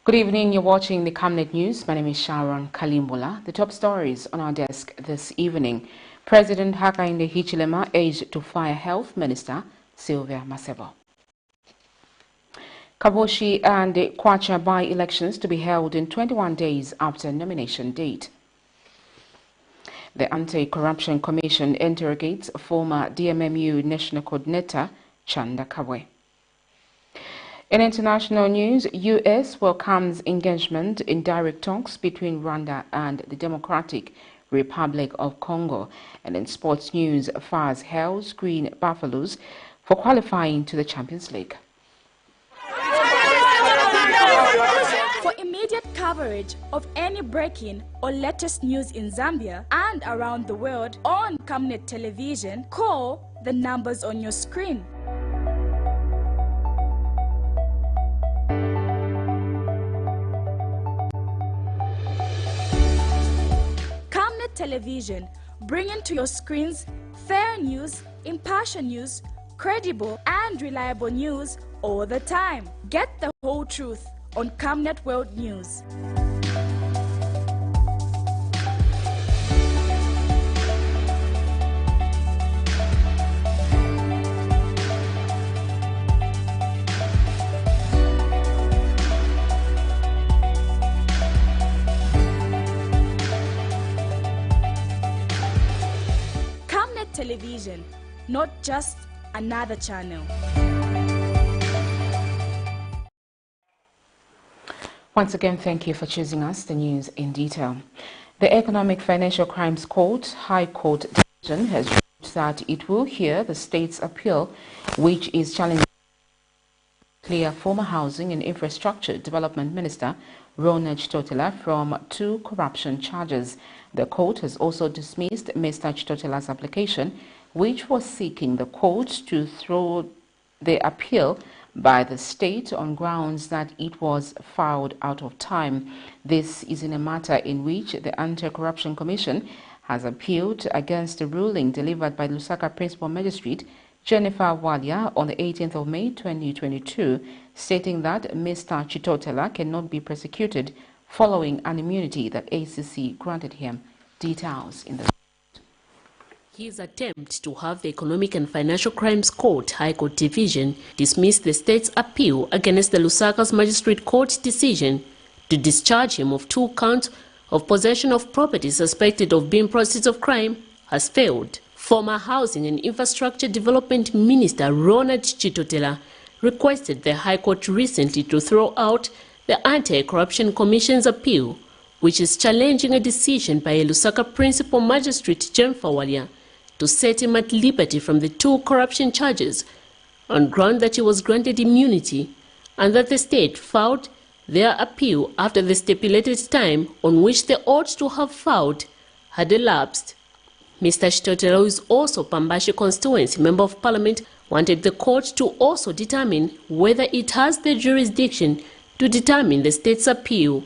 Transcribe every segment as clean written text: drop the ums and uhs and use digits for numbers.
Good evening, you're watching the Camnet News. My name is Sharon Kalimbola. The top stories on our desk this evening. President HAKAINDE HICHILEMA urged to fire Health Minister SYLVIA MASEBO. KABUSHI and KWACHA by-elections to be held in 21 days after nomination date. The Anti-Corruption Commission interrogates former DMMU National Coordinator CHANDA KABWE. In international news, U.S. welcomes engagement in direct talks between Rwanda and the Democratic Republic of Congo. And in sports news, FARS hails Green Buffaloes for qualifying to the Champions League. For immediate coverage of any breaking or latest news in Zambia and around the world on Camnet television, call the numbers on your screen. Television, bringing to your screens fair news, impartial news, credible and reliable news all the time. Get the whole truth on Camnet World News. Television, not just another channel. Once again, thank you for choosing us. The news in detail. The Economic Financial Crimes Court, High Court Division, has ruled that it will hear the state's appeal, which is challenging clear former Housing and Infrastructure Development Minister RWANDA Chitotela from 2 corruption charges. The court has also dismissed Mr. Chitotela's application, which was seeking the court to throw the appeal by the state on grounds that it was filed out of time. This is in a matter in which the Anti-Corruption Commission has appealed against the ruling delivered by Lusaka Principal Magistrate Jennifer Walia on the 18th of May 2022, stating that Mr. Chitotela cannot be prosecuted following an immunity that ACC granted him. Details in the His attempt to have the Economic and Financial Crimes Court, High Court Division, dismiss the state's appeal against the Lusaka's Magistrate Court decision to discharge him of 2 counts of possession of property suspected of being proceeds of crime has failed. Former Housing and Infrastructure Development Minister RWANDA Chitotela requested the High Court recently to throw out the Anti-Corruption Commission's appeal, which is challenging a decision by a Lusaka Principal Magistrate Jennifer Walia to set him at liberty from the 2 corruption charges on ground that he was granted immunity and that the state filed their appeal after the stipulated time on which they ought to have filed had elapsed. Mr. Chitotela, who is also Pambashi constituency Member of Parliament, wanted the court to also determine whether it has the jurisdiction to determine the state's appeal.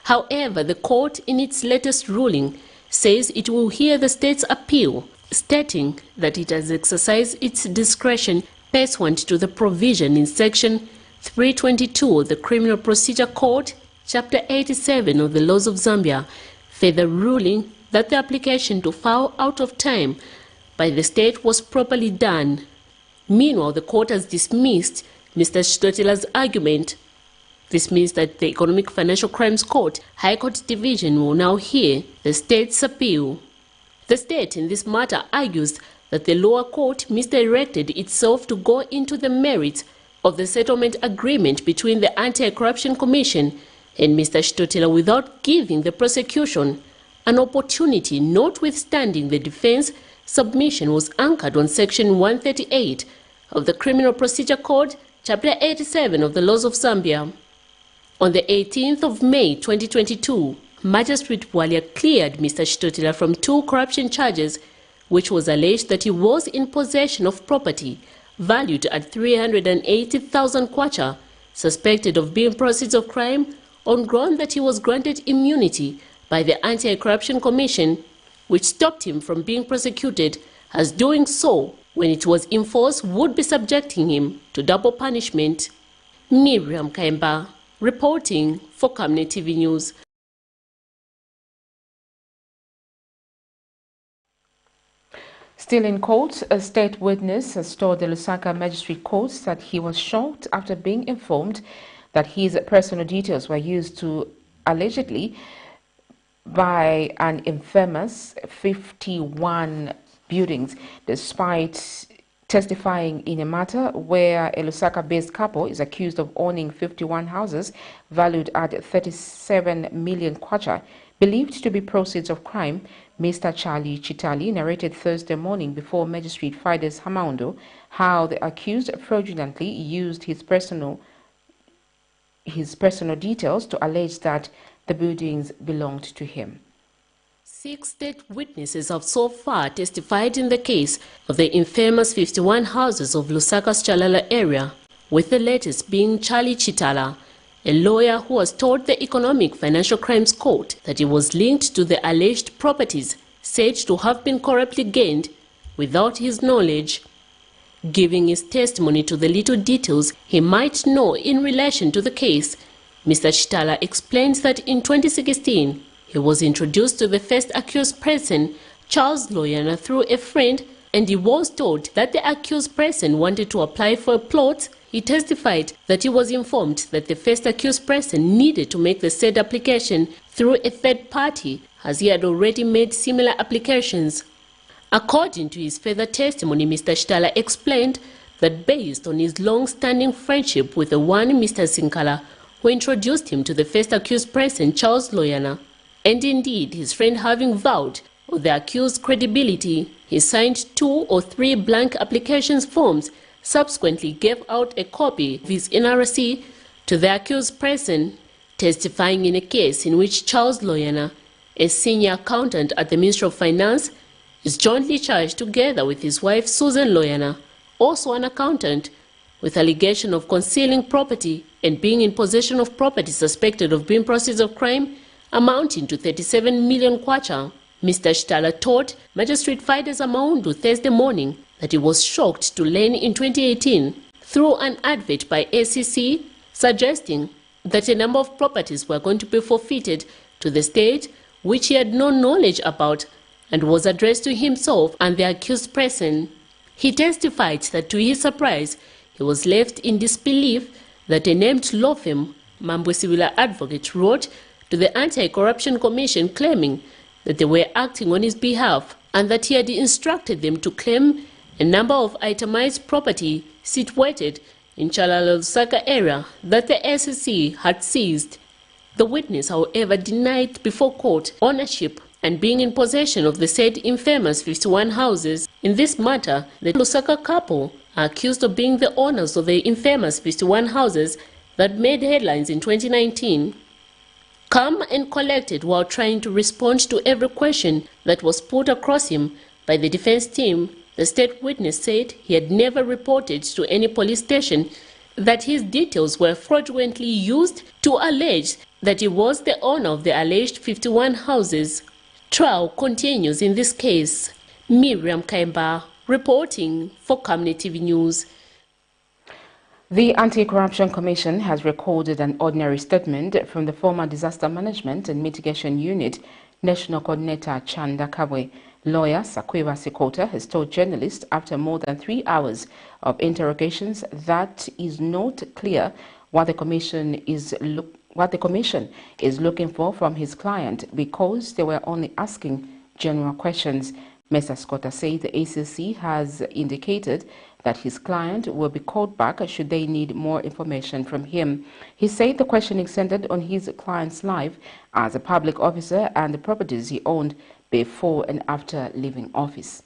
However, the court in its latest ruling says it will hear the state's appeal, stating that it has exercised its discretion pursuant to the provision in Section 322 of the Criminal Procedure Code, Chapter 87 of the Laws of Zambia, further ruling that the application to file out of time by the state was properly done. Meanwhile, the court has dismissed Mr. Chitotela's argument. This means that the Economic Financial Crimes Court, High Court Division, will now hear the state's appeal. The state in this matter argues that the lower court misdirected itself to go into the merits of the settlement agreement between the Anti-Corruption Commission and Mr. Chitotela without giving the prosecution an opportunity, notwithstanding the defense submission was anchored on Section 138 of the Criminal Procedure Code, Chapter 87 of the Laws of Zambia. On the 18th of May 2022, Magistrate Walia cleared Mr. Chitotela from 2 corruption charges, which was alleged that he was in possession of property valued at 380,000 kwacha, suspected of being proceeds of crime, on ground that he was granted immunity by the Anti-Corruption Commission, which stopped him from being prosecuted, as doing so, when it was enforced, would be subjecting him to double punishment. Miriam Kaimba, reporting for Camnet TV News. Still in court, a state witness has told the Lusaka Magistrate Court that he was shocked after being informed that his personal details were used to allegedly buy an infamous 51 buildings, despite testifying in a matter where a Lusaka-based couple is accused of owning 51 houses valued at 37 million kwacha, believed to be proceeds of crime. Mr. Charlie Chitali narrated Thursday morning before Magistrate Fides Hamaundo how the accused fraudulently used his personal details to allege that the buildings belonged to him. 6 state witnesses have so far testified in the case of the infamous 51 houses of Lusaka's Chalala area, with the latest being Charlie Chitala, a lawyer who has told the Economic Financial Crimes Court that he was linked to the alleged properties said to have been corruptly gained without his knowledge. Giving his testimony to the little details he might know in relation to the case, Mr. Chitala explains that in 2016, he was introduced to the first accused person, Charles Loyana, through a friend, and he was told that the accused person wanted to apply for a plot. He testified that he was informed that the first accused person needed to make the said application through a third party, as he had already made similar applications. According to his further testimony, Mr. Chitala explained that based on his long-standing friendship with the one Mr. Sinkala, who introduced him to the first accused person, Charles Loyana, and indeed his friend having vowed of the accused's credibility, he signed 2 or 3 blank applications forms, subsequently gave out a copy of his NRC to the accused person, testifying in a case in which Charles Loyana, a senior accountant at the Ministry of Finance, is jointly charged together with his wife Susan Loyana, also an accountant, with allegation of concealing property and being in possession of property suspected of being proceeds of crime amounting to 37 million kwacha. Mr. Chitala told Magistrate Fides Hamaundo Thursday morning that he was shocked to learn in 2018 through an advert by ACC suggesting that a number of properties were going to be forfeited to the state which he had no knowledge about and was addressed to himself and the accused person. He testified that to his surprise, he was left in disbelief that a named law firm, Mambwesiwila Advocate, wrote to the Anti-Corruption Commission claiming that they were acting on his behalf and that he had instructed them to claim a number of itemized property situated in Chalala Lusaka area that the SEC had seized. The witness, however, denied before court ownership and being in possession of the said infamous 51 houses. In this matter, the Lusaka couple are accused of being the owners of the infamous 51 houses that made headlines in 2019. Calm and collected while trying to respond to every question that was put across him by the defense team, the state witness said he had never reported to any police station that his details were fraudulently used to allege that he was the owner of the alleged 51 houses. Trial continues in this case. Miriam Kaimba reporting for Camnet TV News. The Anti-Corruption Commission has recorded an ordinary statement from the former Disaster Management and Mitigation Unit National Coordinator CHANDA KABWE. Lawyer Sakweva Sikota has told journalists after more than 3 hours of interrogations that is not clear what the commission is looking for from his client because they were only asking general questions. Mr. Sikota said the ACC has indicated that his client will be called back should they need more information from him. He said the questioning centered on his client's life as a public officer and the properties he owned before and after leaving office.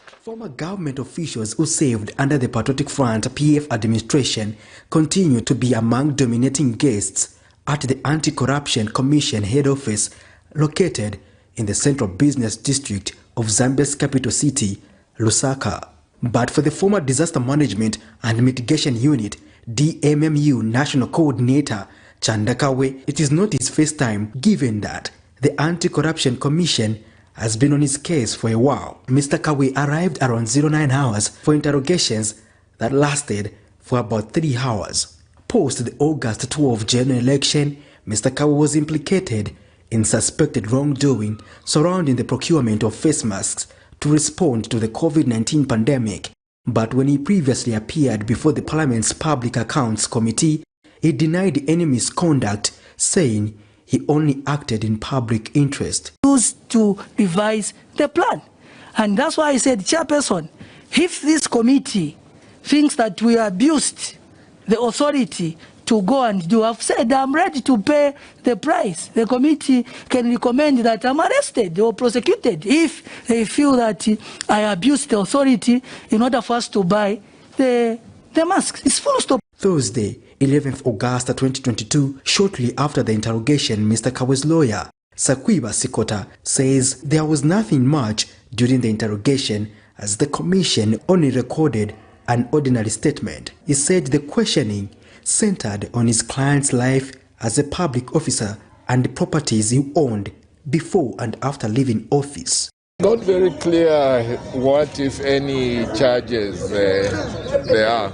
Former government officials who served under the Patriotic Front PF administration continue to be among dominating guests at the Anti-Corruption Commission head office located in the central business district of Zambia's capital city, Lusaka. But for the former Disaster Management and Mitigation Unit DMMU National Coordinator CHANDA KABWE, it is not his first time, given that the Anti-Corruption Commission has been on his case for a while. Mr. KABWE arrived around 09 hours for interrogations that lasted for about 3 hours. Post the August 12 general election, Mr. KABWE was implicated in suspected wrongdoing surrounding the procurement of face masks to respond to the COVID-19 pandemic. But when he previously appeared before the Parliament's Public Accounts Committee, he denied any misconduct, saying he only acted in public interest. Used to revise the plan. And that's why I said, Chairperson, if this committee thinks that we abused the authority to go and do, I've said I'm ready to pay the price. The committee can recommend that I'm arrested or prosecuted if they feel that I abused the authority in order for us to buy the masks. It's full stop. Thursday, 11th August 2022, shortly after the interrogation, Mr. KABWE's lawyer, Sakwiba Sikota, says there was nothing much during the interrogation as the commission only recorded an ordinary statement. He said the questioning centered on his client's life as a public officer and the properties he owned before and after leaving office. Not very clear what, if any, charges there are.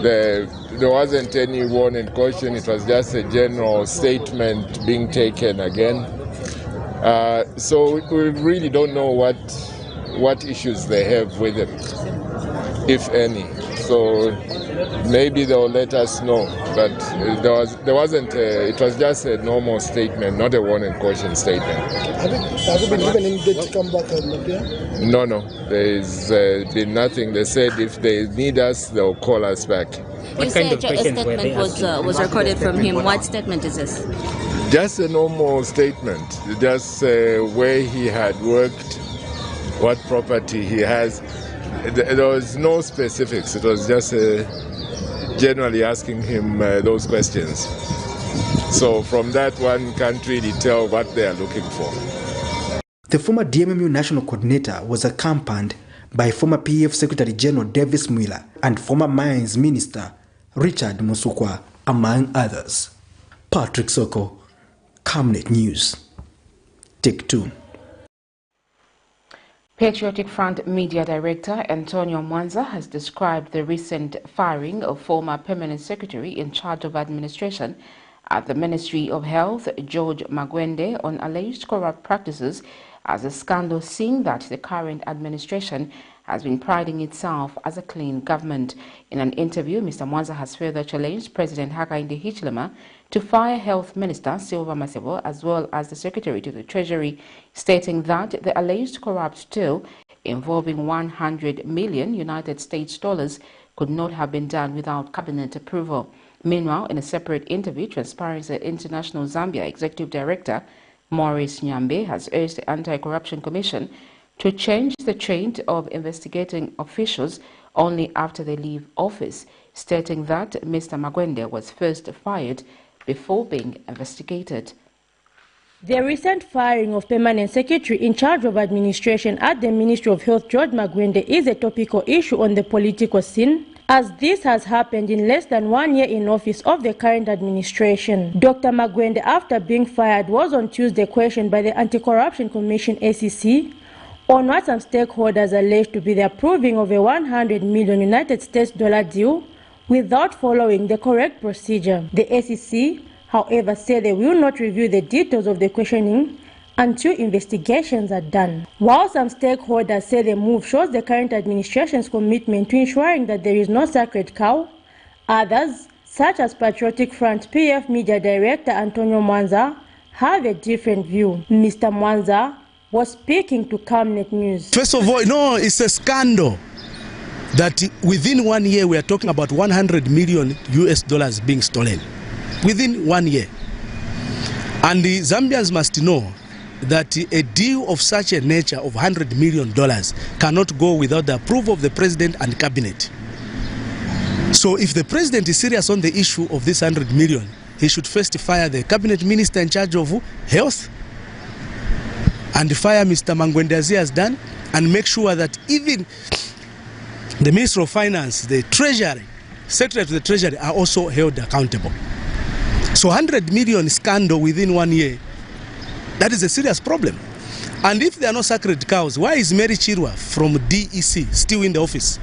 There wasn't any warning caution, it was just a general statement being taken again. So we really don't know what issues they have with him, if any. So maybe they'll let us know, but there wasn't. It was just a normal statement, not a warning caution statement. Have you been given any date to come back and appear? No. There's been nothing. They said if they need us, they'll call us back. You said a statement was recorded from him. What statement is this? Just a normal statement, just where he had worked, what property he has. There was no specifics. It was just generally asking him those questions. So from that, one can't really tell what they are looking for. The former DMMU National Coordinator was accompanied by former PF Secretary General Davis Mwila and former Mines Minister Richard Musukwa, among others. Patrick Soko, Camnet News. Take 2. Patriotic Front Media Director Antonio Mwanza has described the recent firing of former Permanent Secretary in charge of administration at the Ministry of Health, George Magwende, on alleged corrupt practices as a scandal, seeing that the current administration has been priding itself as a clean government. In an interview, Mr. Mwanza has further challenged President HAKAINDE HICHILEMA to fire Health Minister SYLVIA MASEBO as well as the Secretary to the Treasury, stating that the alleged corrupt deal involving 100 million United States dollars could not have been done without cabinet approval. Meanwhile, in a separate interview, Transparency International Zambia Executive Director Maurice Nyambe has urged the Anti-Corruption Commission to change the trend of investigating officials only after they leave office, stating that Mr. Magwende was first fired before being investigated. The recent firing of Permanent Secretary in charge of administration at the Ministry of Health, George Magwende, is a topical issue on the political scene, as this has happened in less than 1 year in office of the current administration. Dr. Magwende, after being fired, was on Tuesday questioned by the Anti-Corruption Commission ACC on what some stakeholders alleged to be the approving of a 100 million United States dollar deal without following the correct procedure. The ACC, however, said they will not review the details of the questioning until investigations are done. While some stakeholders say the move shows the current administration's commitment to ensuring that there is no sacred cow, others, such as Patriotic Front PF Media Director Antonio Mwanza, have a different view. Mr. Mwanza was speaking to Camnet News. First of all, no, it's a scandal that within 1 year we are talking about 100 million US dollars being stolen. Within 1 year. And the Zambians must know that a deal of such a nature of $100 million cannot go without the approval of the president and cabinet. So if the president is serious on the issue of this 100 million, he should first fire the cabinet minister in charge of health and fire Mr. Magwende as he has done, and make sure that even the Minister of Finance, the Treasury, Secretary to the Treasury are also held accountable. So 100 million scandal within 1 year, that is a serious problem. And if there are no sacred cows, why is Mary Chirwa from DEC still in the office?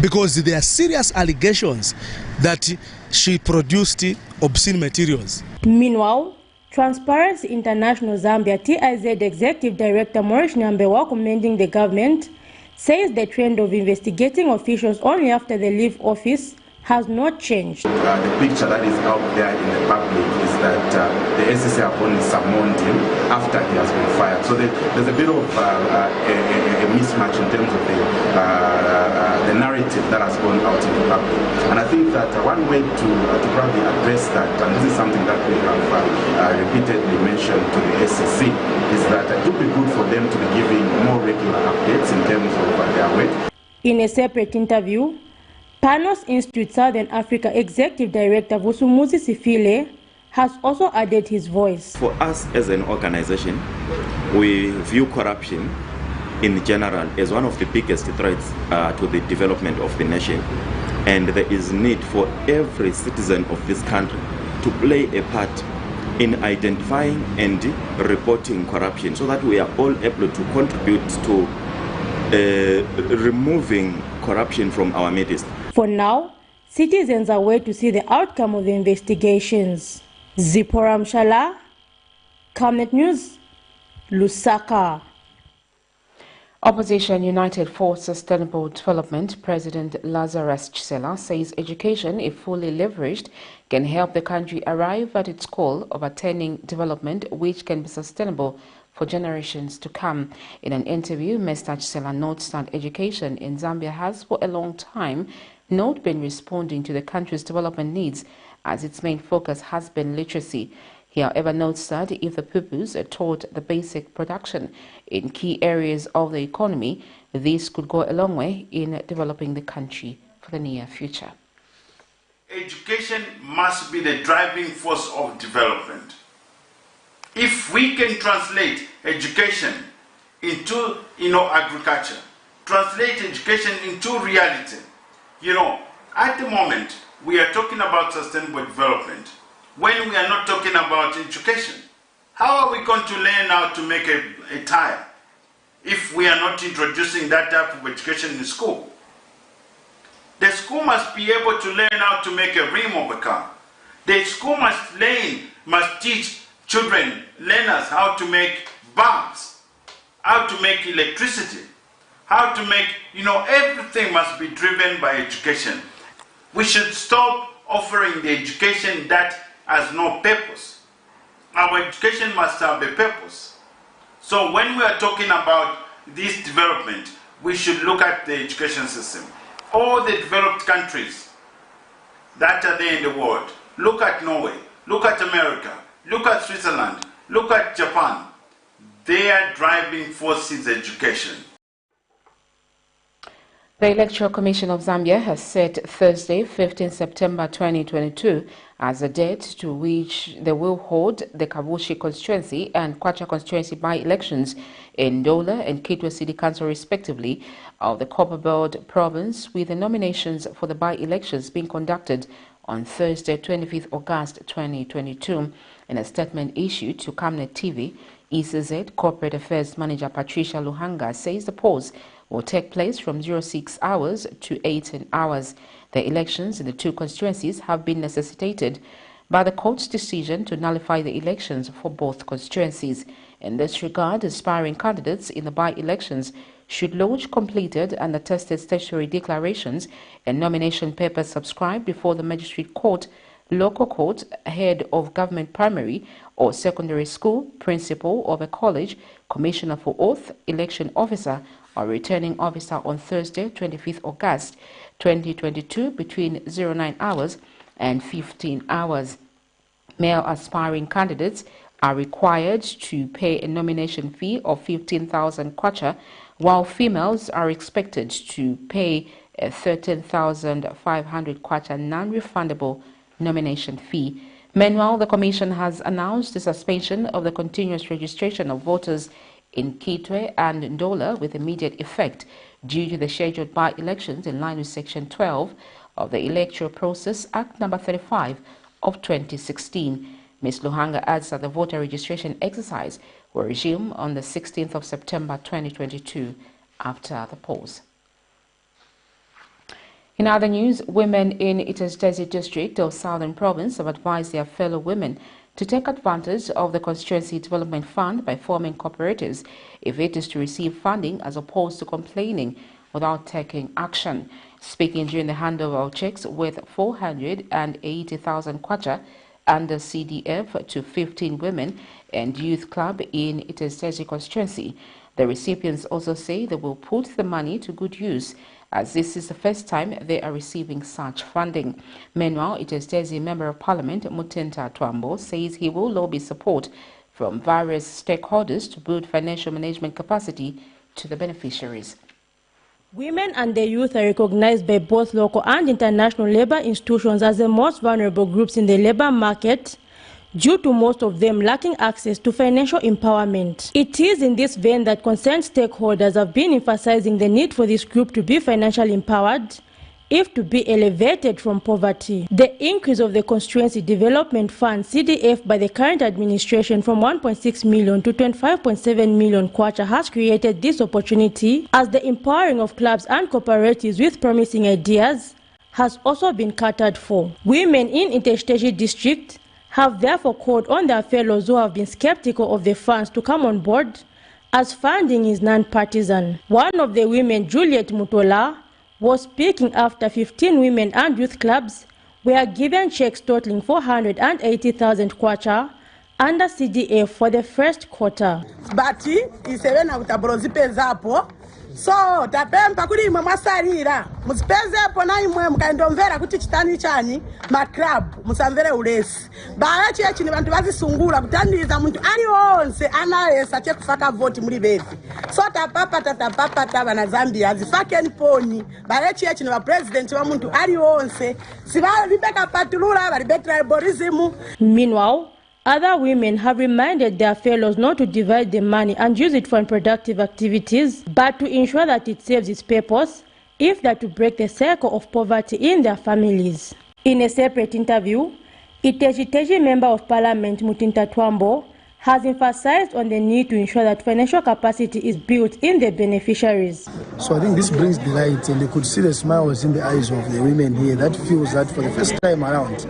Because there are serious allegations that she produced obscene materials. Meanwhile, Transparency International Zambia TIZ Executive Director Maurice Nyambewa, commending the government, says the trend of investigating officials only after they leave office has not changed. The picture that is out there in the public is that the SSA have only summoned him after he has been fired. So there's a bit of a mismatch in terms of the narrative that has gone out in the public. And I think that one way to probably address that, and this is something that we have repeatedly mentioned to the SSC, is that it would be good for them to be giving more regular updates in terms of their work. In a separate interview, Panos Institute Southern Africa Executive Director Vusumuzi Sifile has also added his voice. For us as an organization, we view corruption in general as one of the biggest threats to the development of the nation. And there is need for every citizen of this country to play a part in identifying and reporting corruption so that we are all able to contribute to removing corruption from our midst. For now, citizens are waiting to see the outcome of the investigations. Zipporah Mshala, Camnet News, Lusaka. Opposition United for Sustainable Development President Lazarus Chisela says education, if fully leveraged, can help the country arrive at its goal of attaining development which can be sustainable for generations to come. In an interview, Mr. Chisela notes that education in Zambia has for a long time not been responding to the country's development needs, as its main focus has been literacy. He, however, notes that if the pupils are taught the basic production in key areas of the economy, this could go a long way in developing the country for the near future. Education must be the driving force of development. If we can translate education into, agriculture, translate education into reality, at the moment we are talking about sustainable development when we are not talking about education. How are we going to learn how to make a tire if we are not introducing that type of education in school? The school must be able to learn how to make a rim of a car. The school must teach children, learners, how to make bulbs, how to make electricity, how to make, everything must be driven by education. We should stop offering the education that has no purpose. Our education must have a purpose. So when we are talking about this development, we should look at the education system. All the developed countries that are there in the world, look at Norway, look at America, look at Switzerland, look at Japan. Their driving force is education. The Electoral Commission of Zambia has set Thursday, 15 September 2022 as a date to which they will hold the KABUSHI constituency and KWACHA constituency by-elections in Ndola and Kitwe City Council respectively of the Copperbelt province, with the nominations for the by-elections being conducted on Thursday, 25th August 2022. In a statement issued to Camnet TV, ECZ Corporate Affairs Manager Patricia Luhanga says the polls will take place from 06 hours to 18 hours. The elections in the two constituencies have been necessitated by the court's decision to nullify the elections for both constituencies. In this regard, aspiring candidates in the by-elections should lodge completed and attested statutory declarations and nomination papers subscribed before the magistrate court, local court, head of government primary or secondary school, principal of a college, commissioner for oath, election officer, or returning officer on Thursday, 25th August 2022 between 09 hours and 15 hours. Male aspiring candidates are required to pay a nomination fee of 15,000 kwacha, while females are expected to pay a 13,500 kwacha non-refundable nomination fee. Meanwhile, the Commission has announced the suspension of the continuous registration of voters in Kitwe and Ndola with immediate effect due to the scheduled by-elections in line with Section 12 of the Electoral Process Act No. 35 of 2016. Ms. Luhanga adds that the voter registration exercise will resume on the 16th of September 2022 after the pause. In other news, women in Iteztezi district of Southern Province have advised their fellow women to take advantage of the Constituency Development Fund by forming cooperatives if it is to receive funding as opposed to complaining without taking action. Speaking during the handover of checks with 480,000 kwacha under CDF to 15 women and youth club in Iteztezi constituency, the recipients also say they will put the money to good use, as this is the first time they are receiving such funding. Meanwhile, Iteztezi Member of Parliament Mutinta Twambo says he will lobby support from various stakeholders to build financial management capacity to the beneficiaries. Women and the youth are recognized by both local and international labor institutions as the most vulnerable groups in the labor market, due to most of them lacking access to financial empowerment. It is in this vein that concerned stakeholders have been emphasizing the need for this group to be financially empowered, if to be elevated from poverty. The increase of the Constituency Development Fund CDF by the current administration from 1.6 million to 25.7 million kwacha has created this opportunity, as the empowering of clubs and cooperatives with promising ideas has also been catered for. Women in Iteztezi district have therefore called on their fellows who have been skeptical of the funds to come on board, as funding is non-partisan. One of the women, Juliet Mutola, was speaking after 15 women and youth clubs were given checks totaling 480,000 kwacha under CDF for the first quarter. So tapempa kuli imwe mwasalira muzipezepo na imwe mukaendomvera kuti chitani chani makrab musamvere ulesi baya chiye chini bantu bazisungula kutandiza muntu ali onse anayesa chekufaka voti muri bevi. So tapapa tabana Zambia zifakeni poni baya chiye chini wa president wa muntu ali onse sibeka patulula bali tribalism. Meanwhile, other women have reminded their fellows not to divide the money and use it for unproductive activities, but to ensure that it serves its purpose if they are to break the circle of poverty in their families. In a separate interview, Iteztezi Member of Parliament Mutinta Twambo has emphasized on the need to ensure that financial capacity is built in the beneficiaries. So I think this brings delight, and they could see the smiles in the eyes of the women here that feels that for the first time around,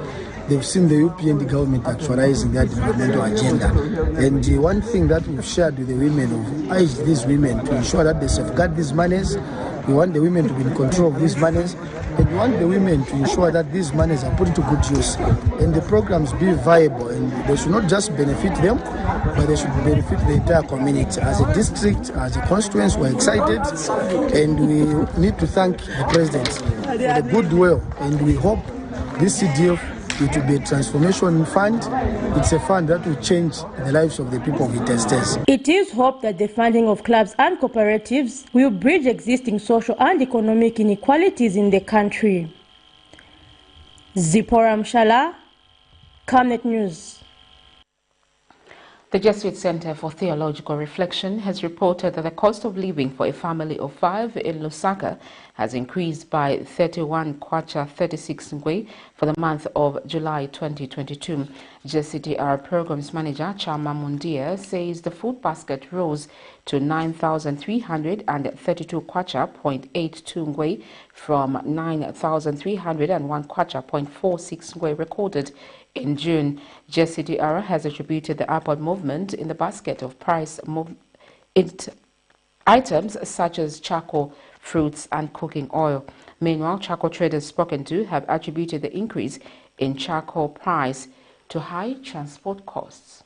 they've seen the European government actualizing their developmental agenda. And one thing that we've shared with the women, we've urged these women to ensure that they safeguard these monies. We want the women to be in control of these monies. And we want the women to ensure that these monies are put into good use. And the programs be viable. And they should not just benefit them, but they should benefit the entire community. As a district, as a constituency, we're excited. And we need to thank the President for the goodwill. And we hope this CDF, it will be a transformation fund. It's a fund that will change the lives of the people of Iteztezi. It is hoped that the funding of clubs and cooperatives will bridge existing social and economic inequalities in the country. Zipporah Mshala, Camnet News. The Jesuit Center for Theological Reflection has reported that the cost of living for a family of 5 in Lusaka has increased by 31 kwacha 36 ngwe for the month of July 2022. JCDR Programs Manager Chama Mundia says the food basket rose to 9,332 kwacha 0.82 ngwe from 9,301 kwacha 0.46 ngwe recorded in June. JCDR has attributed the upward movement in the basket of price items such as charcoal, fruits and cooking oil. Meanwhile, charcoal traders spoken to have attributed the increase in charcoal price to high transport costs.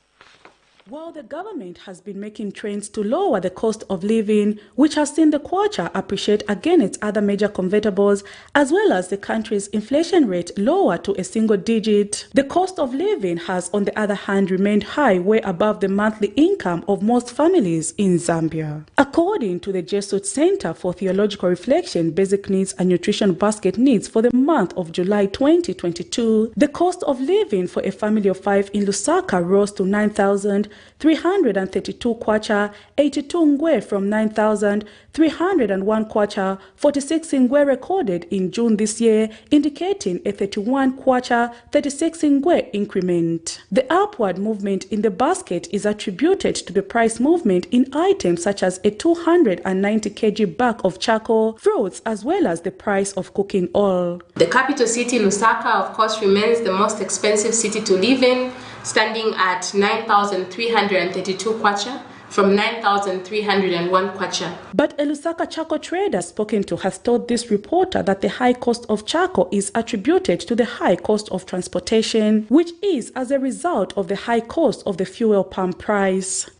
While the government has been making trends to lower the cost of living, which has seen the kwacha appreciate against other major convertibles, as well as the country's inflation rate lower to a single digit, the cost of living has, on the other hand, remained high, way above the monthly income of most families in Zambia. According to the Jesuit Center for Theological Reflection, Basic Needs and Nutrition Basket Needs for the month of July 2022, the cost of living for a family of 5 in Lusaka rose to 9,000 9,332 kwacha, 82 ngwe from 9,301 kwacha, 46 ngwe recorded in June this year, indicating a 31 kwacha, 36 ngwe increment. The upward movement in the basket is attributed to the price movement in items such as a 290 kg bag of charcoal, fruits, as well as the price of cooking oil. The capital city, Lusaka, of course, remains the most expensive city to live in, standing at 9,332 kwacha from 9,301 kwacha. But a Lusaka charcoal trader spoken to has told this reporter that the high cost of charcoal is attributed to the high cost of transportation, which is as a result of the high cost of the fuel pump price.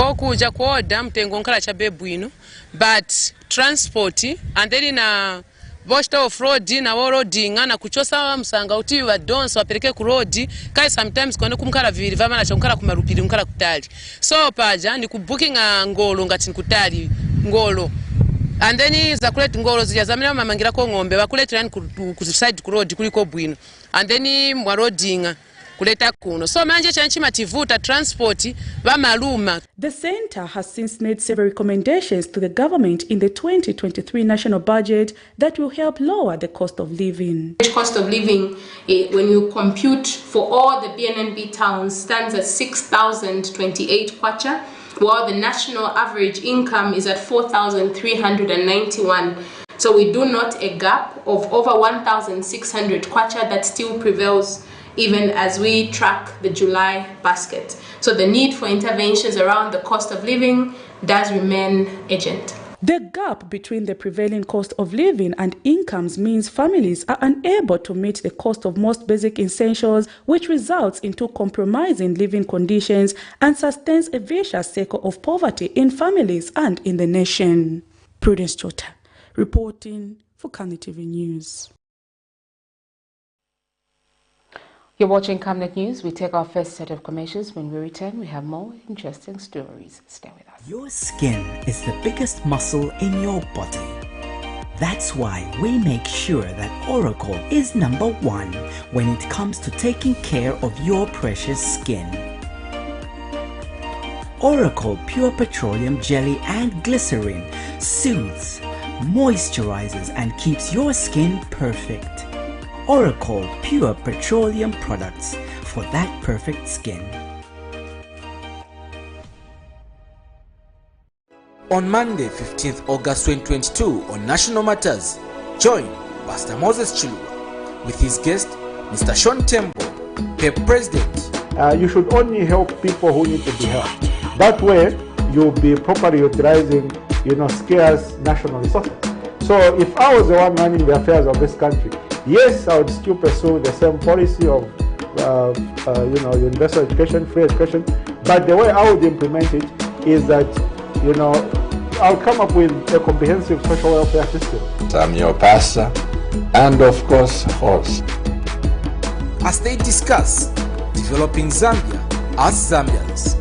But transport and then in a Boshta of road na roading na kuchosa msanga uti wa donso wapeleke ku road kai sometimes kwenda kumkala vili vama na chomkala kumarupili mkala kutali so paja ni kubooking ngolo ngati nkutali ngolo and then za kuleta ngolo zijazamira mamangira ko ngombe bakuletera ku side ku road kuliko bwino and then mwa roading kuleta kuno so manje chanchi mativuta transport bamaluma. The center has since made several recommendations to the government in the 2023 national budget that will help lower the cost of living. The cost of living, when you compute for all the BNNB towns, stands at 6,028 kwacha, while the national average income is at 4,391. So we do note a gap of over 1,600 kwacha that still prevails even as we track the July basket. So the need for interventions around the cost of living does remain urgent. The gap between the prevailing cost of living and incomes means families are unable to meet the cost of most basic essentials, which results into compromising living conditions and sustains a vicious cycle of poverty in families and in the nation. Prudence Chota, reporting for Camnet TV News. You're watching Camnet News. We take our first set of commercials. When we return, we have more interesting stories. Stay with us. Your skin is the biggest muscle in your body. That's why we make sure that Oracle is #1 when it comes to taking care of your precious skin. Oracle Pure Petroleum Jelly and Glycerin soothes, moisturizes, and keeps your skin perfect. Oracle Pure Petroleum products for that perfect skin. On Monday, 15th August 2022 on National Matters, join Pastor Moses Chilua with his guest, Mr. Sean Tembo, PEP President. You should only help people who need to be helped. That way, you'll be properly utilizing, scarce national resources. So if I was the one running the affairs of this country, yes, I would still pursue the same policy of, universal education, free education. But the way I would implement it is that, I'll come up with a comprehensive social welfare system. I'm your pastor and, of course, host. As they discuss developing Zambia as Zambians.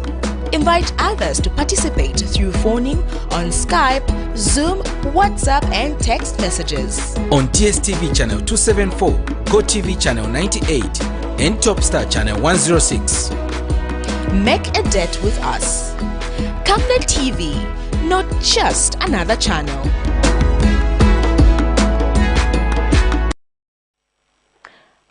Invite others to participate through phoning on Skype, Zoom, WhatsApp, and text messages. On DSTV channel 274, GoTV channel 98, and Topstar channel 106. Make a date with us. Camnet TV, not just another channel.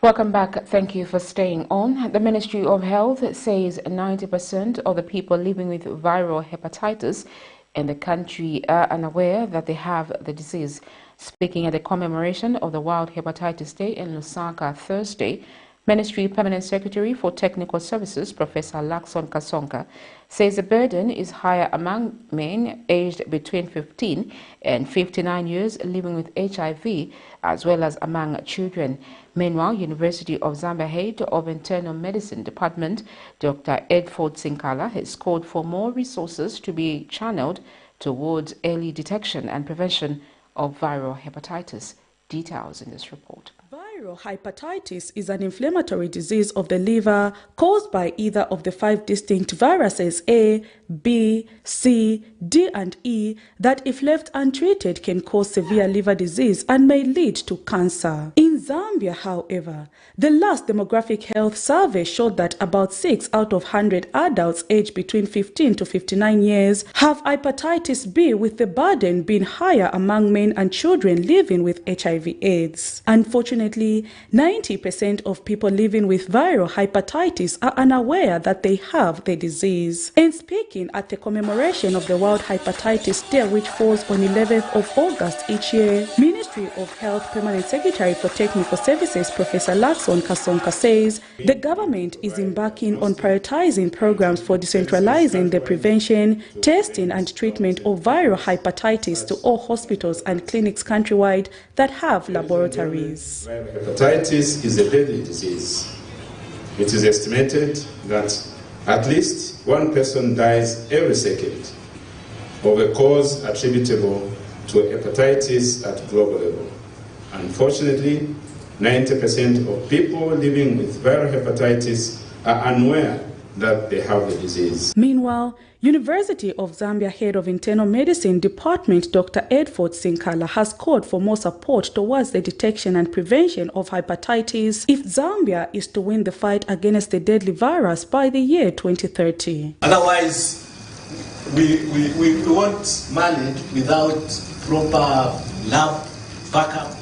Welcome back. Thank you for staying on. The Ministry of Health says 90% of the people living with viral hepatitis in the country are unaware that they have the disease. Speaking at the commemoration of the World Hepatitis Day in Lusaka Thursday, Ministry Permanent Secretary for Technical Services, Professor Lakson Kasonga, says the burden is higher among men aged between 15 and 59 years living with HIV, as well as among children. Meanwhile, University of Zambia Head of Internal Medicine Department, Dr. Edford Sinkala, has called for more resources to be channeled towards early detection and prevention of viral hepatitis. Details in this report. Viral hepatitis is an inflammatory disease of the liver caused by either of the 5 distinct viruses A, B, C, D, and E that, if left untreated, can cause severe liver disease and may lead to cancer. In Zambia, however, the last demographic health survey showed that about 6 out of 100 adults aged between 15 to 59 years have hepatitis B, with the burden being higher among men and children living with HIV/AIDS. Unfortunately, 90% of people living with viral hepatitis are unaware that they have the disease. And speaking at the commemoration of the World Hepatitis Day, which falls on 11th of August each year, Ministry of Health Permanent Secretary for Technical Services Professor Lakson Kasonka says the government is embarking on prioritizing programs for decentralizing the prevention, testing and treatment of viral hepatitis to all hospitals and clinics countrywide that have laboratories. Hepatitis is a deadly disease. It is estimated that at least 1 person dies every second of a cause attributable to hepatitis at global level. Unfortunately, 90% of people living with viral hepatitis are unaware that they have the disease. Meanwhile, University of Zambia Head of Internal Medicine Department Dr. Edford Sinkala has called for more support towards the detection and prevention of hepatitis if Zambia is to win the fight against the deadly virus by the year 2030. Otherwise, we won't manage without proper lab backup,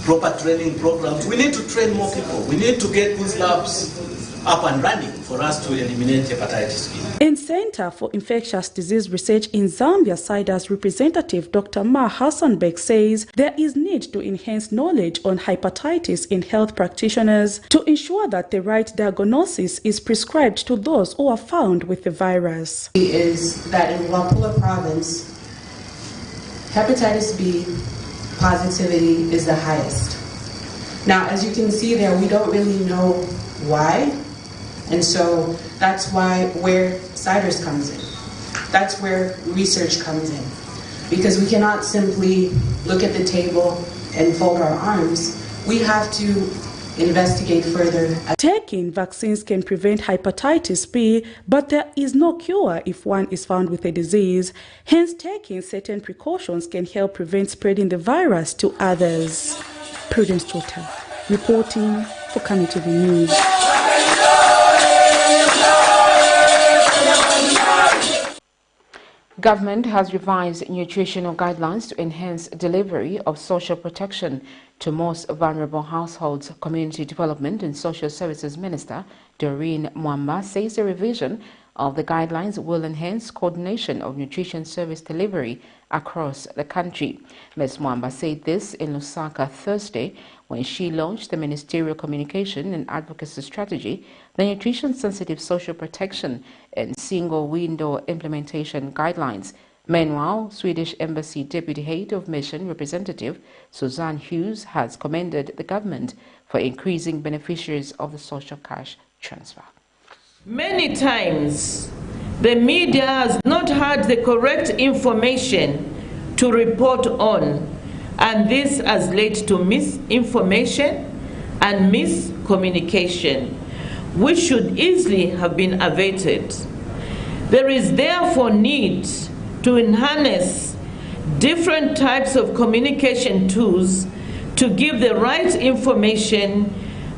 proper training programs. We need to train more people. We need to get these labs up and running for us to eliminate hepatitis B. In Center for Infectious Disease Research in Zambia, SIDA's representative Dr. Ma Hassanbek says there is need to enhance knowledge on hepatitis in health practitioners to ensure that the right diagnosis is prescribed to those who are found with the virus. Is that in Wapula province, hepatitis B positivity is the highest. Now, as you can see there, we don't really know why. And so that's where CIDRS comes in. That's where research comes in. Because we cannot simply look at the table and fold our arms. We have to investigate further. Taking vaccines can prevent hepatitis B, but there is no cure if one is found with the disease. Hence, taking certain precautions can help prevent spreading the virus to others. Prudence Chota, reporting for Camnet TV News. Government has revised nutritional guidelines to enhance delivery of social protection to most vulnerable households. Community Development and Social Services Minister Doreen Mwamba says the revision of the guidelines will enhance coordination of nutrition service delivery across the country. Ms. Mwamba said this in Lusaka Thursday when she launched the Ministerial Communication and Advocacy Strategy, the Nutrition-Sensitive Social Protection and Single Window Implementation Guidelines. Meanwhile, Swedish Embassy Deputy Head of Mission Representative Suzanne Hughes has commended the government for increasing beneficiaries of the social cash transfer. Many times, the media has not had the correct information to report on, and this has led to misinformation and miscommunication, which should easily have been averted. There is therefore need to enhance different types of communication tools to give the right information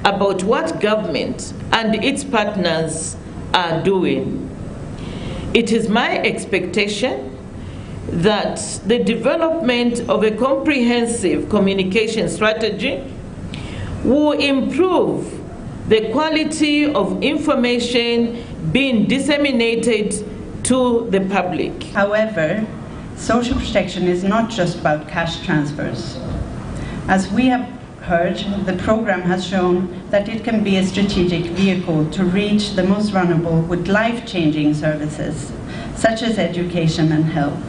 about what government and its partners are doing. It is my expectation that the development of a comprehensive communication strategy will improve the quality of information being disseminated to the public. However, social protection is not just about cash transfers. As we have heard, the program has shown that it can be a strategic vehicle to reach the most vulnerable with life-changing services, such as education and health.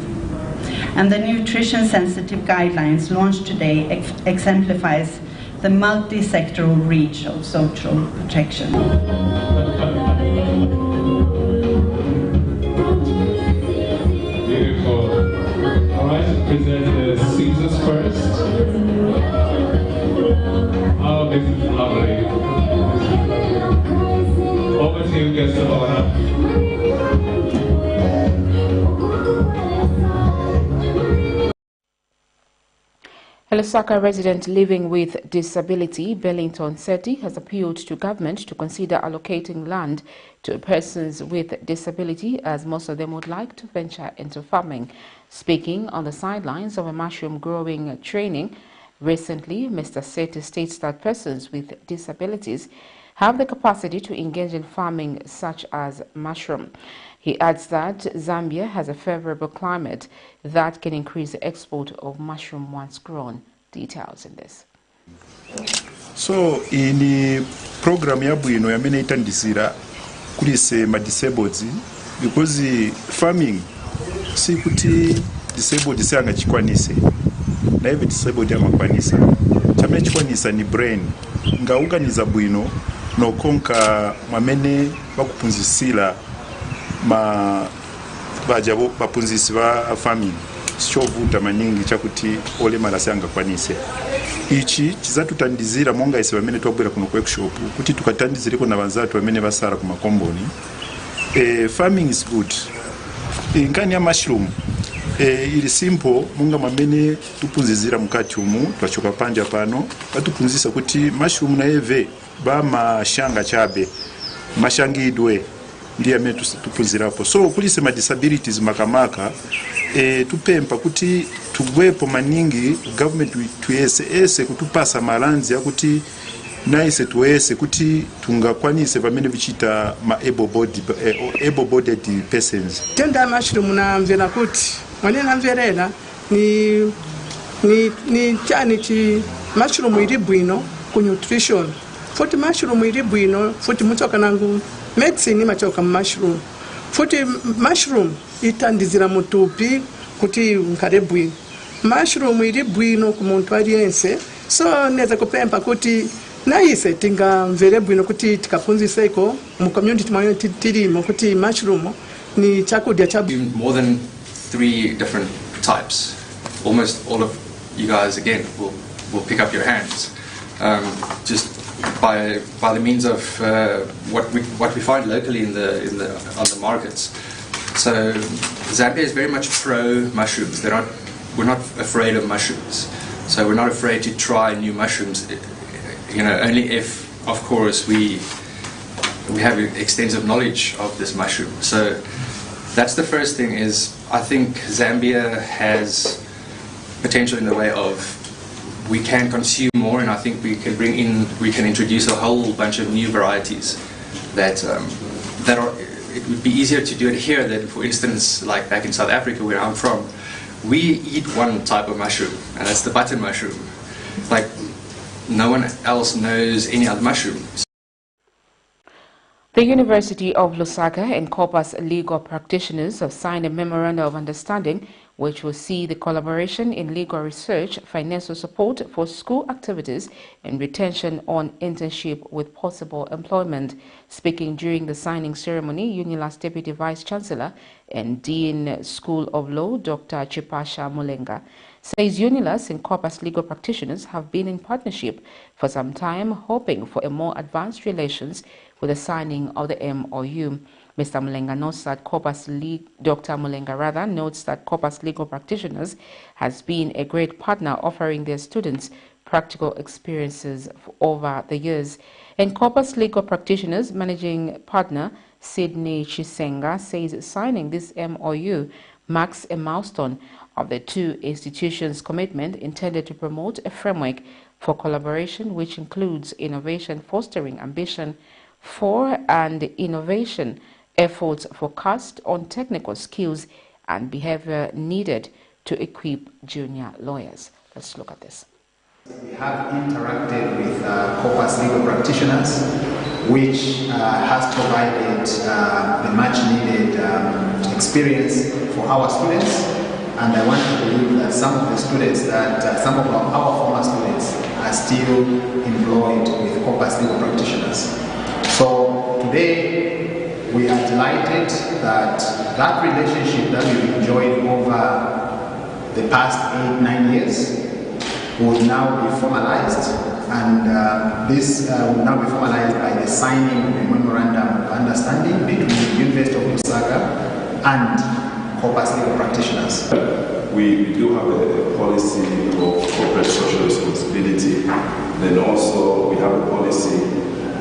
And the nutrition-sensitive guidelines launched today exemplifies the multi-sectoral reach of social protection. Beautiful. All right, present the Caesars first. few guests of honor. A Lusaka resident living with disability, Bellington Seti, has appealed to government to consider allocating land to persons with disability, as most of them would like to venture into farming. Speaking on the sidelines of a mushroom growing training recently, Mr. Seti states that persons with disabilities have the capacity to engage in farming such as mushroom. He adds that Zambia has a favorable climate that can increase the export of mushroom once grown. Details in this. So in the program ya bwino yamene itandizira kulise ma disabled because farming si kuti disabled sanga chikwanise na hivi disabled amakwanisa chamene chikwanisa ni brain ngauganiza bwino no konka mwamene bakupunzisira ma bajabo bapunzisi ba farming chovuta maningi chakuti ole malasi angakwanise ichi chizatutandizira monga ise bamene twabwera kuno workshop kuti tukatandizireko na banzatu bamene basara ku makomboni. Farming is good. Ngani ya mushroom ili simple monga mamene tupunzizira mukati umu twachoka panja pano batupunzisa kuti mushroom na eve ba mashanga chabe mashangidwe ndiye amene tupunzirapo. So kulise ma disabilities makamaka tupempa kuti tugwepo maningi government tuyese kutupasa malanzi yakuti naise tuwese kuti tungakwanise pamene vichita ma able-bodied persons. Tenda mushroom na mvera kuti mwanena mverera ni chani chi mushroom iri bwino ku nutrition. Futi mushroom iri bwino futi muchoka nangu medicine machoka mushroom. Futi mushroom itandizira mutupi kuti nkare bwino. Mushroom iri bwino ku muntu aliyense. So neza kupempa kuti naise tinga mvere bwino kuti tikapunziseko mu community mwayo tirimo kuti mushroom ni chakudya cha more than 3 different types. Almost all of you guys again will pick up your hands just by the means of what we find locally on the markets. So Zambia is very much pro mushrooms. We're not afraid of mushrooms. So we're not afraid to try new mushrooms. You know, only if, of course, we have extensive knowledge of this mushroom. So that's the first thing. Is I think Zambia has potential in the way of we can consume more, and I think we can introduce a whole bunch of new varieties that are. It would be easier to do it here than, for instance, like back in South Africa where I'm from. We eat one type of mushroom, and that's the button mushroom. Like no one else knows any other mushroom. The University of Lusaka and Corpus legal practitioners have signed a memorandum of understanding which will see the collaboration in legal research, financial support for school activities, and retention on internship with possible employment. Speaking during the signing ceremony, UNILA's Deputy Vice Chancellor and Dean School of Law, Dr. Chipasha Mulenga, says UNILA's and Corpus legal practitioners have been in partnership for some time, hoping for a more advanced relations with the signing of the MOU. Mr. Mulenga notes that Dr. Mulenga notes that Corpus legal practitioners has been a great partner, offering their students practical experiences over the years. And Corpus legal practitioners managing partner Sydney Chisenga says signing this MOU marks a milestone of the two institutions' commitment intended to promote a framework for collaboration which includes innovation, fostering ambition for and innovation, efforts focused on technical skills and behavior needed to equip junior lawyers. Let's look at this. We have interacted with Corpus legal practitioners, which has provided the much needed experience for our students. And I want to believe that some of the students, some of our former students are still employed with Corpus legal practitioners. So today we are delighted that relationship that we've enjoyed over the past 8-9 years will now be formalized, and this will now be formalized by the signing of the memorandum of understanding and COPA's legal practitioners. We do have a policy of corporate social responsibility. Then also we have a policy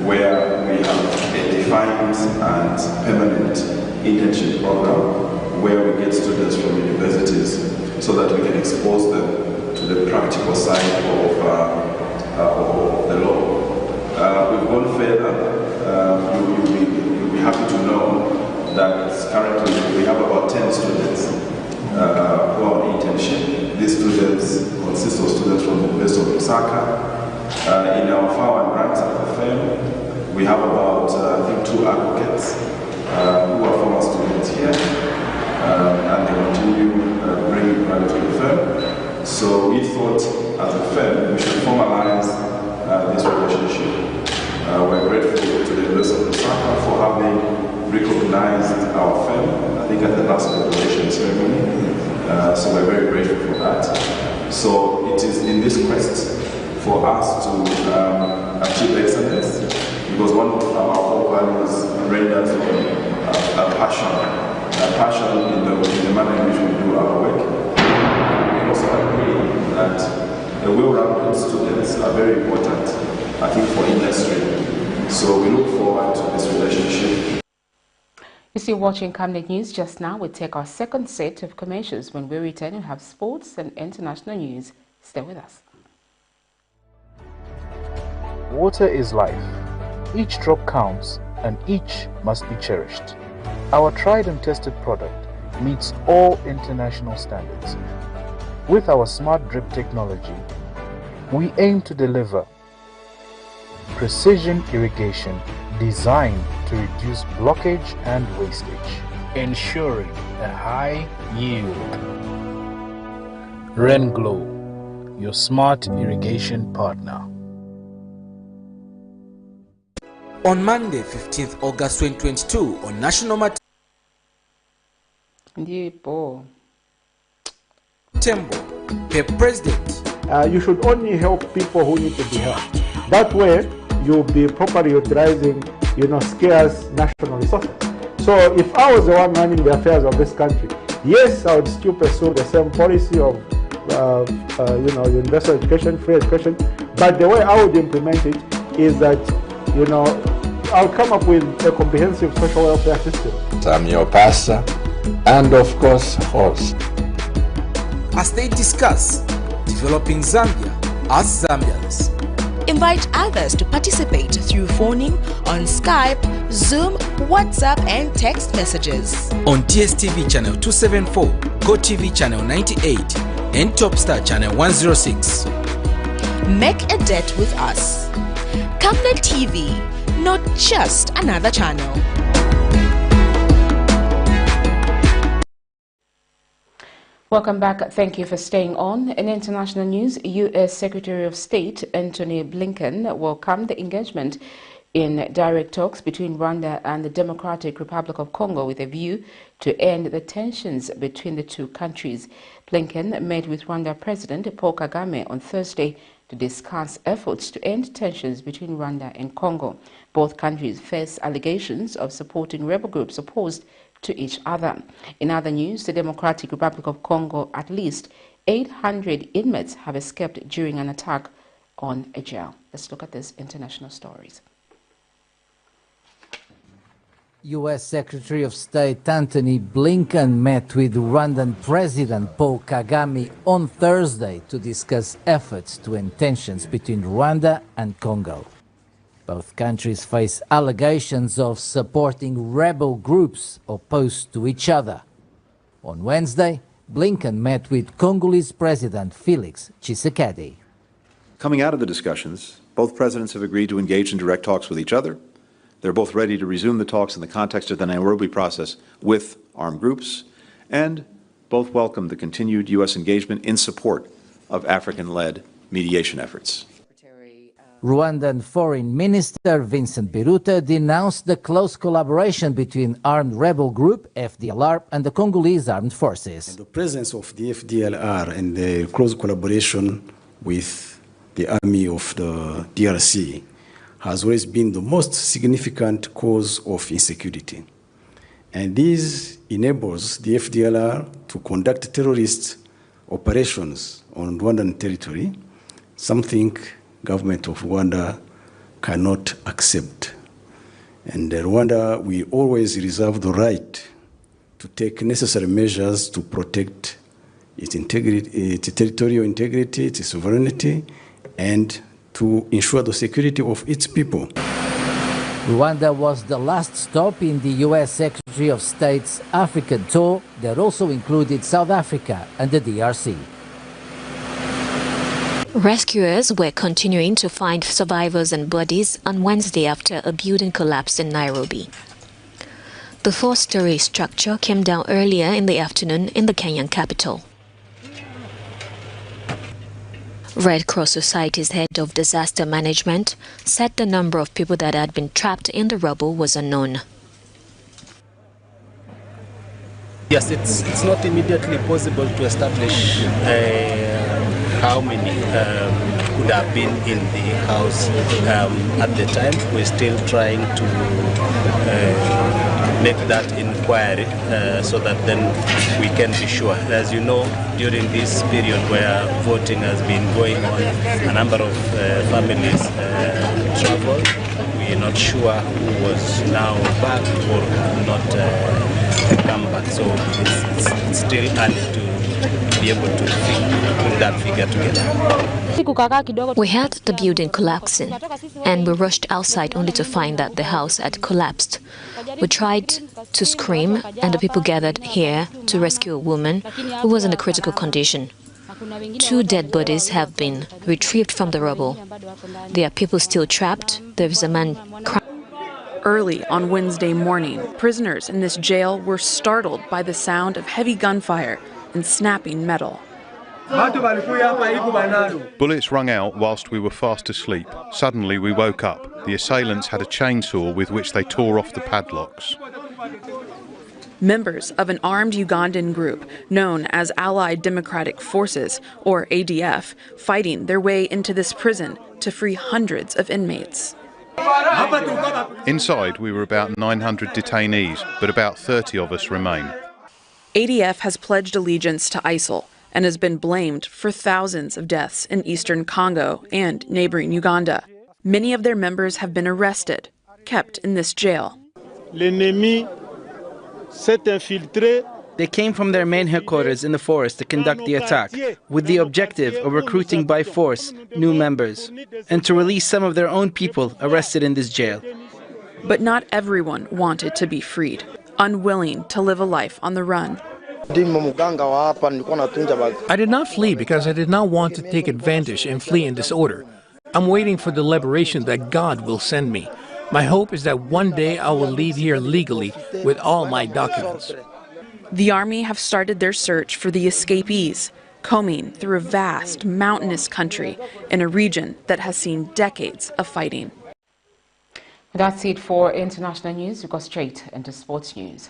where we have a defined and permanent internship program where we get students from universities so that we can expose them to the practical side of the law. We've gone further. You'll be happy to know that currently we have about 10 students who are on internship. These students consist of students from the University of Lusaka. In our FAO and grants at the firm, we have about, I think, 2 advocates who are former students here, and they continue bringing value to the firm. So we thought, as a firm, we should formalize this relationship. We're grateful to the University of Lusaka for having recognized our firm, I think at the last graduation ceremony. So we're very grateful for that. So it is in this quest for us to achieve excellence, because one of our core values renders from passion in the manner in which we do our work. We also agree that the well-rounded students are very important, I think, for industry. So we look forward to this relationship. You're still watching Camnet News. Just now, we take our second set of commercials. When we return, we'll have sports and international news. Stay with us. Water is life. Each drop counts and each must be cherished. Our tried and tested product meets all international standards. With our smart drip technology, we aim to deliver precision irrigation designed to reduce blockage and wastage, ensuring a high yield. RenGlow, your smart irrigation partner. On Monday, 15th August 2022, on National Tembo, the president. You should only help people who need to be helped. That way, you'll be properly utilizing, scarce national resources. So if I was the one running the affairs of this country, yes, I would still pursue the same policy of, universal education, free education. But the way I would implement it is that, I'll come up with a comprehensive social welfare system. I'm your pastor and, of course, host. As they discuss developing Zambia as Zambians. Invite others to participate through phoning on Skype, Zoom, WhatsApp and text messages. On DSTV channel 274, GoTV channel 98 and Topstar channel 106. Make a date with us. Camnet TV, not just another channel. Welcome back. Thank you for staying on. In international news, U.S. Secretary of State Antony Blinken welcomed the engagement in direct talks between Rwanda and the Democratic Republic of Congo with a view to end the tensions between the two countries. Blinken met with Rwanda President Paul Kagame on Thursday to discuss efforts to end tensions between Rwanda and Congo. Both countries face allegations of supporting rebel groups opposed to each other. In other news, the Democratic Republic of Congo, at least 800 inmates have escaped during an attack on a jail. Let's look at these international stories. U.S. Secretary of State Antony Blinken met with Rwandan President Paul Kagame on Thursday to discuss efforts to end tensions between Rwanda and Congo. Both countries face allegations of supporting rebel groups opposed to each other. On Wednesday, Blinken met with Congolese President Felix Tshisekedi. Coming out of the discussions, both presidents have agreed to engage in direct talks with each other. They're both ready to resume the talks in the context of the Nairobi process with armed groups, and both welcome the continued U.S. engagement in support of African-led mediation efforts. Rwandan Foreign Minister Vincent Biruta denounced the close collaboration between armed rebel group FDLR and the Congolese armed forces. The presence of the FDLR and the close collaboration with the army of the DRC has always been the most significant cause of insecurity. And this enables the FDLR to conduct terrorist operations on Rwandan territory, something government of Rwanda cannot accept. And Rwanda will always reserve the right to take necessary measures to protect its integrity, its territorial integrity, its sovereignty, and to ensure the security of its people. Rwanda was the last stop in the U.S. Secretary of State's African tour that also included South Africa and the DRC. Rescuers were continuing to find survivors and bodies on Wednesday after a building collapsed in Nairobi. The four-story structure came down earlier in the afternoon in the Kenyan capital. Red Cross Society's head of disaster management said the number of people that had been trapped in the rubble was unknown. Yes, it's not immediately possible to establish how many could have been in the house at the time. We're still trying to make that inquiry so that then we can be sure. As you know, during this period where voting has been going on, a number of families traveled. We are not sure who was now back or not come back. So it's still early to be able to put that figure together. We had the building collapsing, and we rushed outside only to find that the house had collapsed. We tried to scream, and the people gathered here to rescue a woman who was in a critical condition. 2 dead bodies have been retrieved from the rubble. There are people still trapped. There is a man crying. Early on Wednesday morning, prisoners in this jail were startled by the sound of heavy gunfire and snapping metal. Bullets rung out whilst we were fast asleep. Suddenly we woke up. The assailants had a chainsaw with which they tore off the padlocks. Members of an armed Ugandan group known as Allied Democratic Forces, or ADF, fighting their way into this prison to free hundreds of inmates. Inside we were about 900 detainees, but about 30 of us remain. ADF has pledged allegiance to ISIL and has been blamed for thousands of deaths in eastern Congo and neighboring Uganda. Many of their members have been arrested, kept in this jail. They came from their main headquarters in the forest to conduct the attack, with the objective of recruiting by force new members, and to release some of their own people arrested in this jail. But not everyone wanted to be freed, unwilling to live a life on the run. I did not flee because I did not want to take advantage and flee in disorder. I'm waiting for the liberation that God will send me. My hope is that one day I will leave here legally with all my documents. The army have started their search for the escapees, combing through a vast, mountainous country in a region that has seen decades of fighting. That's it for international news. We go straight into sports news.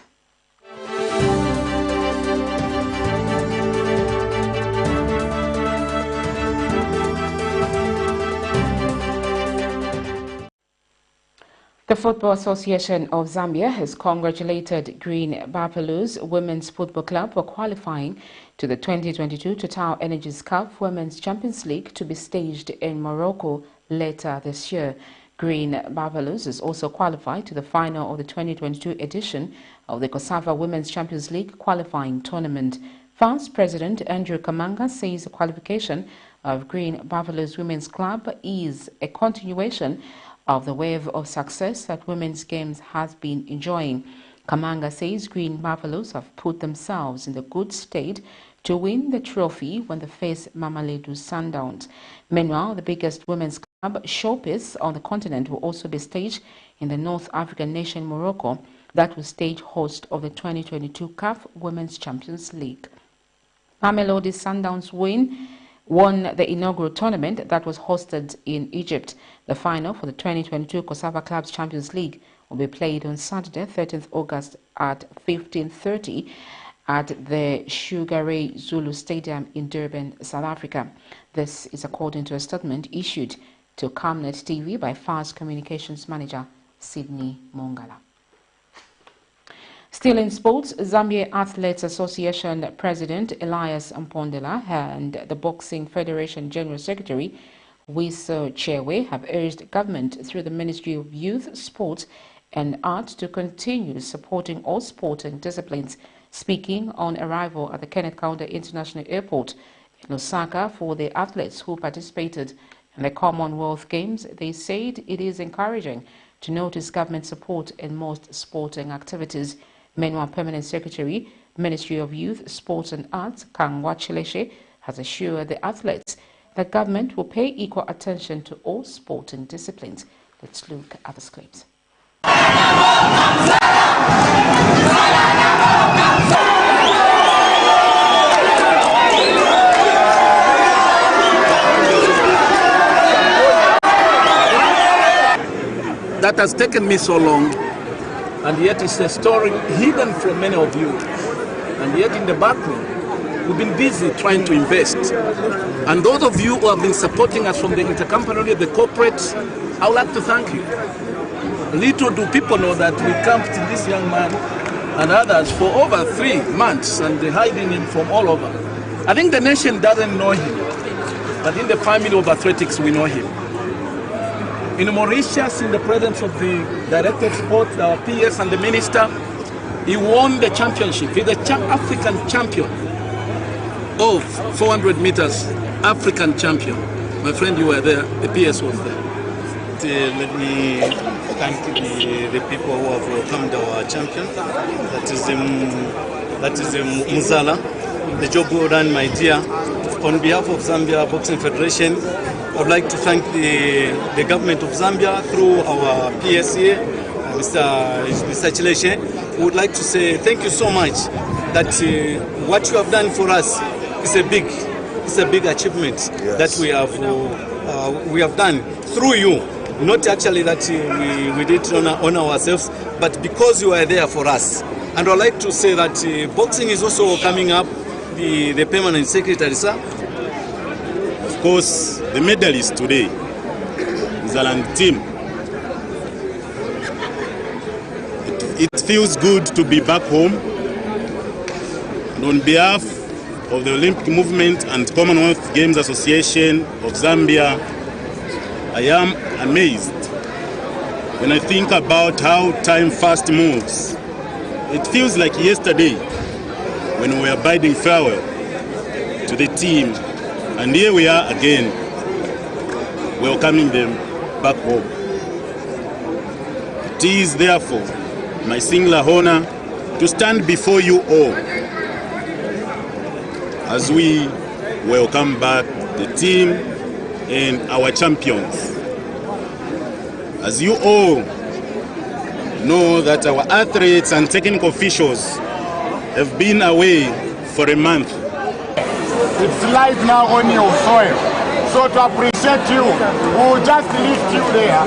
The Football Association of Zambia has congratulated Green Buffaloes Women's Football Club for qualifying to the 2022 Total Energies Cup Women's Champions League to be staged in Morocco later this year. Green Buffaloes is also qualified to the final of the 2022 edition of the COSAVA Women's Champions League qualifying tournament. FAS President Andrew Kamanga says the qualification of Green Buffaloes Women's Club is a continuation of the wave of success that women's games has been enjoying. Kamanga says Green Buffaloes have put themselves in the good state to win the trophy when they face Mamelodi Sundowns. Meanwhile, the biggest women's club showpiece on the continent will also be staged in the North African nation Morocco, that will stage host of the 2022 CAF Women's Champions League. Mamelodi Sundowns won the inaugural tournament that was hosted in Egypt. The final for the 2022 COSAVA Clubs Champions League will be played on Saturday, 13th August at 15:30 at the Sugar Ray Zulu Stadium in Durban, South Africa. This is according to a statement issued to Camnet TV by FAS Communications Manager Sydney Mongala. Still in sports, Zambia Athletes Association President Elias Mpondela and the Boxing Federation General Secretary Wiso Chewe have urged government through the Ministry of Youth, Sport and Art to continue supporting all sporting disciplines. Speaking on arrival at the Kenneth Kaunda International Airport in Lusaka for the athletes who participated in the Commonwealth Games, they said it is encouraging to notice government support in most sporting activities. Meanwhile, Permanent Secretary, Ministry of Youth, Sports and Arts, KWACHA, has assured the athletes that government will pay equal attention to all sporting disciplines. Let's look at the clips. That has taken me so long, and yet it's a story hidden from many of you. And yet in the background, we've been busy trying to invest. And those of you who have been supporting us from the intercompany, the corporates, I would like to thank you. Little do people know that we camped this young man and others for over 3 months, and they're hiding him from all over. I think the nation doesn't know him, but in the family of athletics, we know him. In Mauritius, in the presence of the Director of Sports, our PS and the Minister, he won the championship. He's the African champion of 400 meters, African champion. My friend, you were there, the PS was there. Let me thank the people who have welcomed our champion. That is Muzala, the job well done, my dear. On behalf of Zambia Boxing Federation, I would like to thank the government of Zambia through our PSA, Mr. Chileshe. We would like to say thank you so much that what you have done for us is a big achievement that we have done through you. Not actually that we did it on ourselves, but because you are there for us. And I would like to say that boxing is also coming up, the Permanent Secretary, sir. Of course, the medalist today, Zaland team. It feels good to be back home. And on behalf of the Olympic Movement and Commonwealth Games Association of Zambia, I am amazed when I think about how time fast moves. It feels like yesterday when we were bidding farewell to the team, and here we are again, welcoming them back home. It is therefore my singular honor to stand before you all as we welcome back the team and our champions. As you all know that our athletes and technical officials have been away for a month. It's live now on your soil. So to appreciate you, we will just lift you there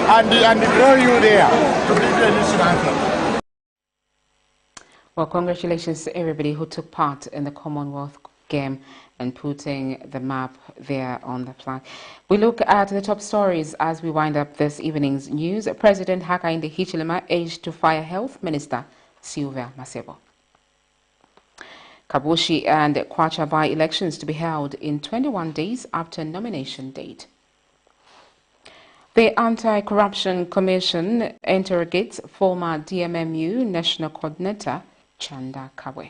and draw you there to give you a national anthem. Well, congratulations to everybody who took part in the Commonwealth game and putting the map there on the flag. We look at the top stories as we wind up this evening's news. President HAKAINDE HICHILEMA urged to fire Health Minister SYLVIA MASEBO. KABUSHI and KWACHA by-elections to be held in 21 days after nomination date. The Anti-Corruption Commission interrogates former DMMU National Coordinator CHANDA KABWE.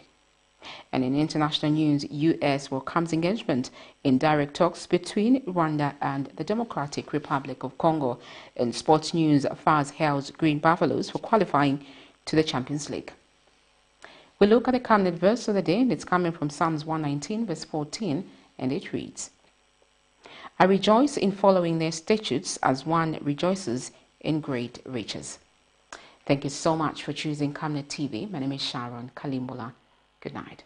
And in international news, U.S. welcomes engagement in direct talks between Rwanda and the Democratic Republic of Congo. In sports news, FAS hails Green Buffaloes for qualifying to the Champions League. We look at the Camnet verse of the day, and it's coming from Psalms 119, verse 14, and it reads, I rejoice in following their statutes as one rejoices in great riches. Thank you so much for choosing Camnet TV. My name is Sharon Kalimbola. Good night.